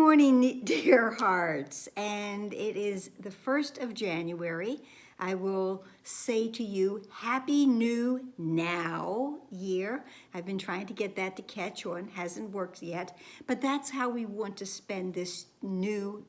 morning, dear hearts, and it is the 1st of January. I will say to you, Happy New Now year. I've been trying to get that to catch on, hasn't worked yet, but that's how we want to spend this new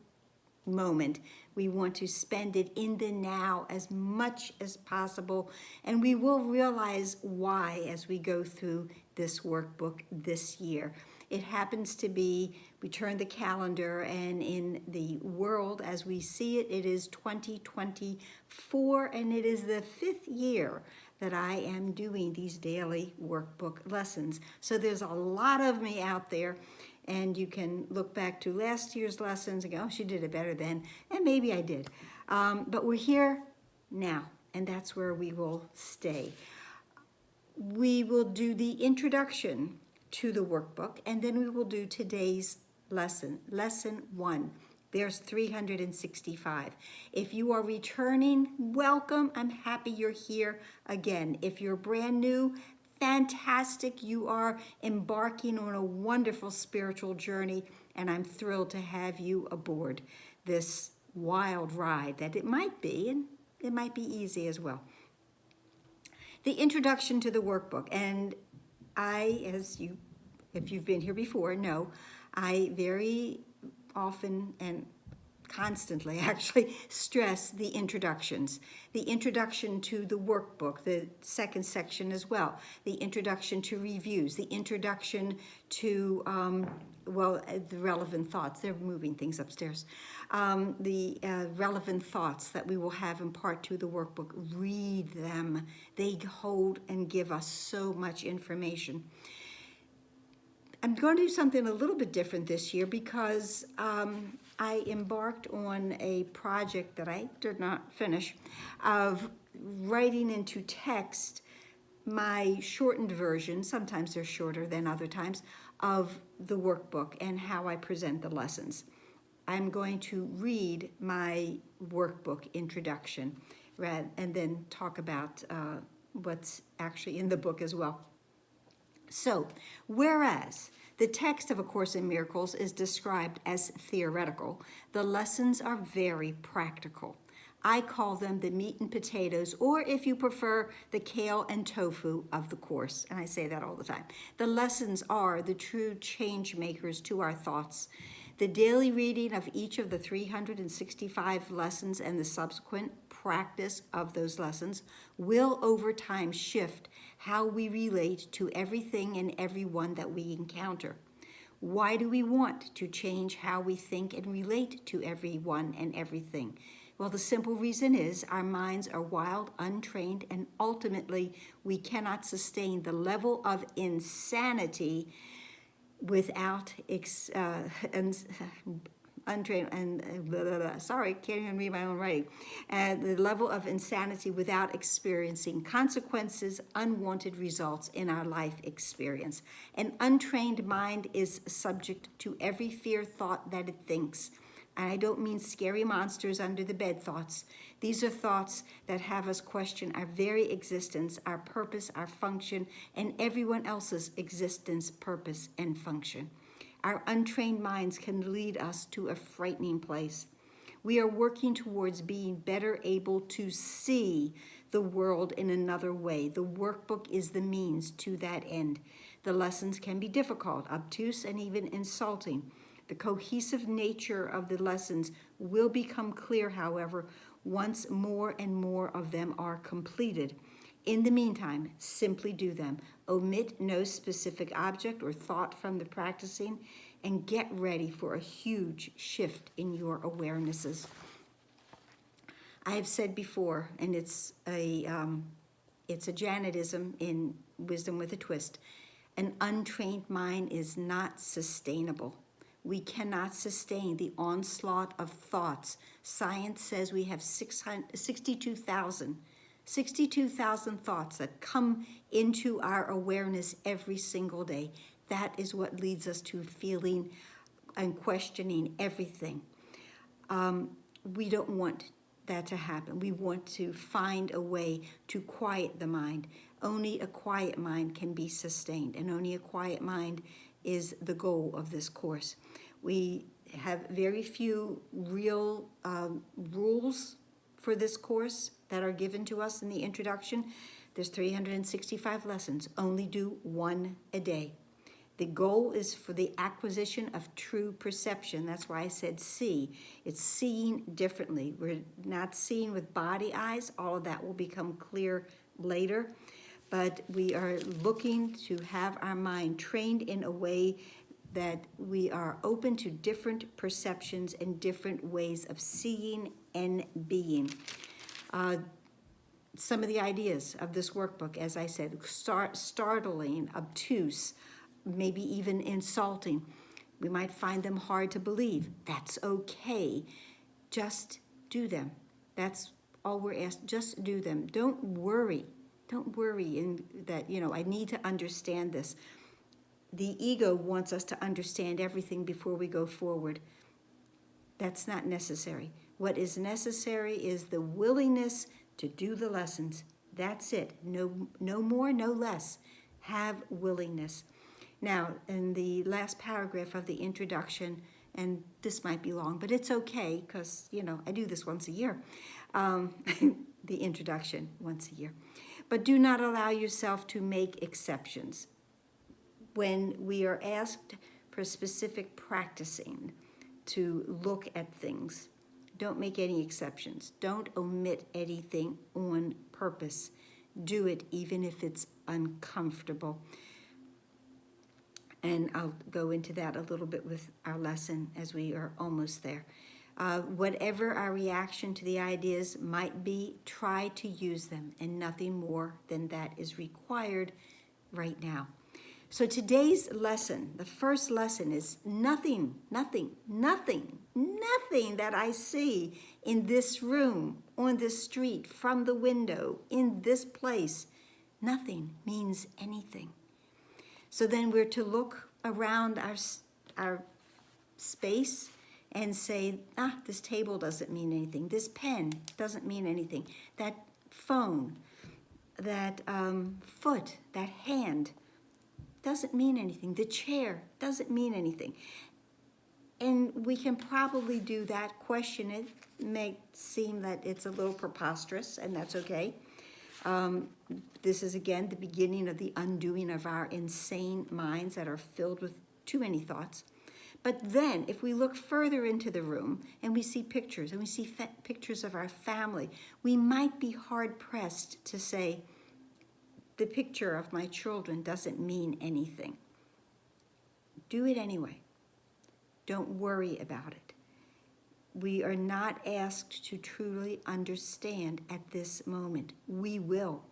moment. We want to spend it in the now as much as possible, and we will realize why as we go through this workbook this year. It happens to be, we turn the calendar, and in the world as we see it, it is 2024, and it is the 5th year that I am doing these daily workbook lessons. So there's a lot of me out there, and you can look back to last year's lessons and go, oh, she did it better then, and maybe I did. But we're here now, and that's where we will stay. We will do the introduction to the workbook, and then we will do today's lesson, lesson 1. There's 365. If you are returning, welcome. I'm happy you're here again. If you're brand new, fantastic. You are embarking on a wonderful spiritual journey, and I'm thrilled to have you aboard this wild ride that it might be, and it might be easy as well. The introduction to the workbook, and if you've been here before, know, I very often and constantly actually stress the introductions. The introduction to the workbook, the second section as well, the introduction to reviews, the introduction to, the relevant thoughts. They're moving things upstairs. The relevant thoughts that we will have in part 2 of the workbook. Read them. They hold and give us so much information. I'm going to do something a little bit different this year because I embarked on a project that I did not finish of writing into text my shortened version, sometimes they're shorter than other times, of the workbook and how I present the lessons. I'm going to read my workbook introduction and then talk about what's actually in the book as well. So, whereas the text of A Course in Miracles is described as theoretical, the lessons are very practical. I call them the meat and potatoes, or if you prefer, the kale and tofu of the Course, and I say that all the time. The lessons are the true change makers to our thoughts. The daily reading of each of the 365 lessons and the subsequent practice of those lessons will over time shift how we relate to everything and everyone that we encounter. Why do we want to change how we think and relate to everyone and everything? Well, the simple reason is our minds are wild, untrained, and ultimately we cannot sustain the level of insanity without untrained and sorry, can't even read my own writing. The level of insanity without experiencing consequences, unwanted results in our life experience. An untrained mind is subject to every fear thought that it thinks. And I don't mean scary monsters under the bed thoughts. These are thoughts that have us question our very existence, our purpose, our function, and everyone else's existence, purpose, and function. Our untrained minds can lead us to a frightening place. We are working towards being better able to see the world in another way. The workbook is the means to that end. The lessons can be difficult, obtuse, and even insulting. The cohesive nature of the lessons will become clear, however, once more and more of them are completed. In the meantime, simply do them. Omit no specific object or thought from the practicing, and get ready for a huge shift in your awarenesses. I have said before, and it's a Janetism in Wisdom with a Twist, an untrained mind is not sustainable. We cannot sustain the onslaught of thoughts. Science says we have 62,000 thoughts that come into our awareness every single day. That is what leads us to feeling and questioning everything. We don't want that to happen. We want to find a way to quiet the mind. Only a quiet mind can be sustained, and only a quiet mind is the goal of this course. We have very few real rules for this course that are given to us in the introduction. There's 365 lessons. Only do one a day. The goal is for the acquisition of true perception. That's why I said see. It's seeing differently. We're not seeing with body eyes. All of that will become clear later. But we are looking to have our mind trained in a way that we are open to different perceptions and different ways of seeing and being. Some of the ideas of this workbook, as I said, startling, obtuse, maybe even insulting. We might find them hard to believe. That's okay. Just do them. That's all we're asked. Just do them. Don't worry. Don't worry in that, I need to understand this. The ego wants us to understand everything before we go forward. That's not necessary. What is necessary is the willingness to do the lessons. That's it. No more, no less. Have willingness. Now, in the last paragraph of the introduction, and this might be long, but it's okay because, I do this once a year, the introduction once a year. But do not allow yourself to make exceptions. When we are asked for specific practicing to look at things, don't make any exceptions. Don't omit anything on purpose. Do it even if it's uncomfortable. And I'll go into that a little bit with our lesson as we are almost there. Whatever our reaction to the ideas might be, try to use them, and nothing more than that is required right now. So today's lesson, the first lesson is nothing that I see in this room, on this street, from the window, in this place, nothing means anything. So then we're to look around our space and say, this table doesn't mean anything. This pen doesn't mean anything. That phone, that foot, that hand doesn't mean anything. The chair doesn't mean anything. And we can probably do that, question it, may seem that it's a little preposterous, and that's okay. This is, again, the beginning of the undoing of our insane minds that are filled with too many thoughts. But then, if we look further into the room and we see pictures, and we see pictures of our family, we might be hard-pressed to say, the picture of my children doesn't mean anything. Do it anyway. Don't worry about it. We are not asked to truly understand at this moment. We will.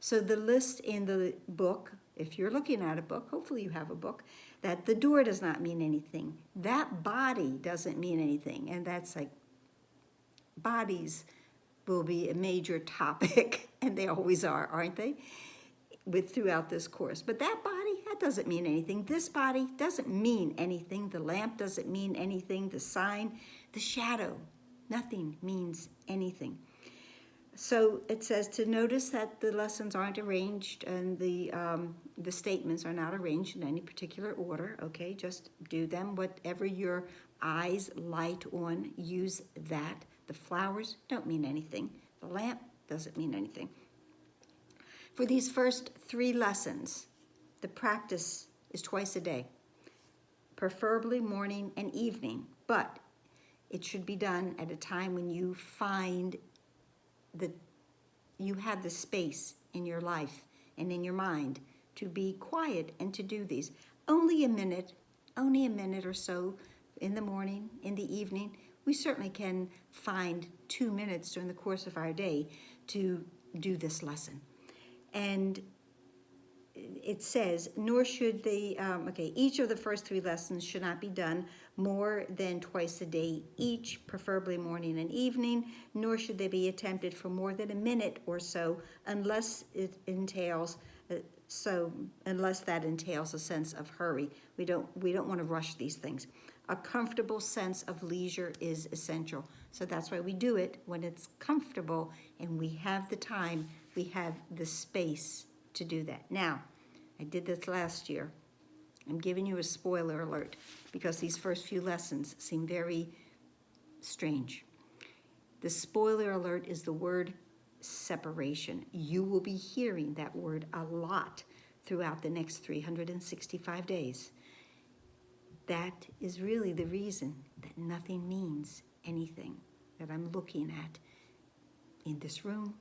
So the list in the book, if you're looking at a book, hopefully you have a book, that the door does not mean anything. That body doesn't mean anything. And that's like, bodies will be a major topic, and they always are, aren't they? Throughout this course. But that body, that doesn't mean anything. This body doesn't mean anything. The lamp doesn't mean anything. The sign, the shadow, nothing means anything. So it says to notice that the lessons aren't arranged and the statements are not arranged in any particular order. Okay, just do them. Whatever your eyes light on, use that. The flowers don't mean anything. The lamp doesn't mean anything. For these first 3 lessons, the practice is twice a day, preferably morning and evening, but it should be done at a time when you find that you have the space in your life and in your mind to be quiet and to do these. Only a minute or so in the morning, in the evening. We certainly can find 2 minutes during the course of our day to do this lesson. And it says, nor should they, each of the first 3 lessons should not be done more than twice a day each, preferably morning and evening, nor should they be attempted for more than a minute or so, unless that entails a sense of hurry. We don't want to rush these things. A comfortable sense of leisure is essential. So that's why we do it when it's comfortable and we have the time, we have the space to do that. Now, I did this last year, I'm giving you a spoiler alert because these first few lessons seem very strange. The spoiler alert is the word separation. You will be hearing that word a lot throughout the next 365 days. That is really the reason that nothing means anything that I'm looking at in this room,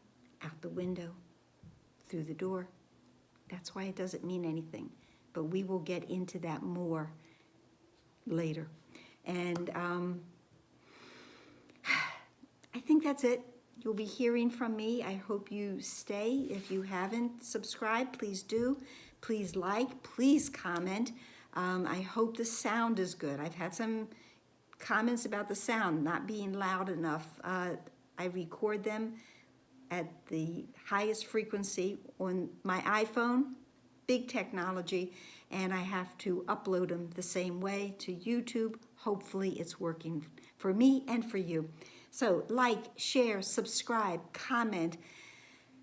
out the window, through the door. That's why it doesn't mean anything. But we will get into that more later. And I think that's it. You'll be hearing from me. I hope you stay. If you haven't subscribed, please do. Please like, please comment. I hope the sound is good. I've had some comments about the sound not being loud enough. I record them at the highest frequency on my iPhone, big technology, and I have to upload them the same way to YouTube. Hopefully it's working for me and for you. So like, share, subscribe, comment.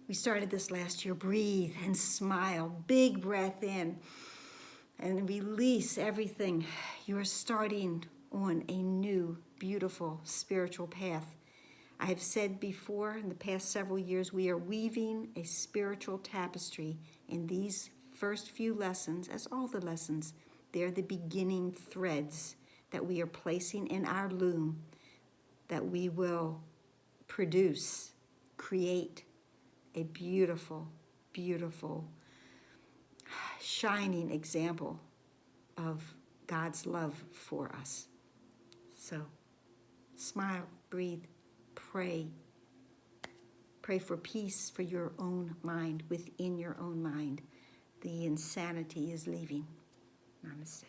We started this last year. Breathe and smile. Big breath in and release everything. You are starting on a new, beautiful spiritual path. I have said before in the past several years, we are weaving a spiritual tapestry in these first few lessons, as all the lessons. They're the beginning threads that we are placing in our loom that we will produce, create a beautiful, beautiful, shining example of God's love for us. So, smile, breathe, pray. Pray for peace for your own mind, within your own mind. The insanity is leaving. Namaste.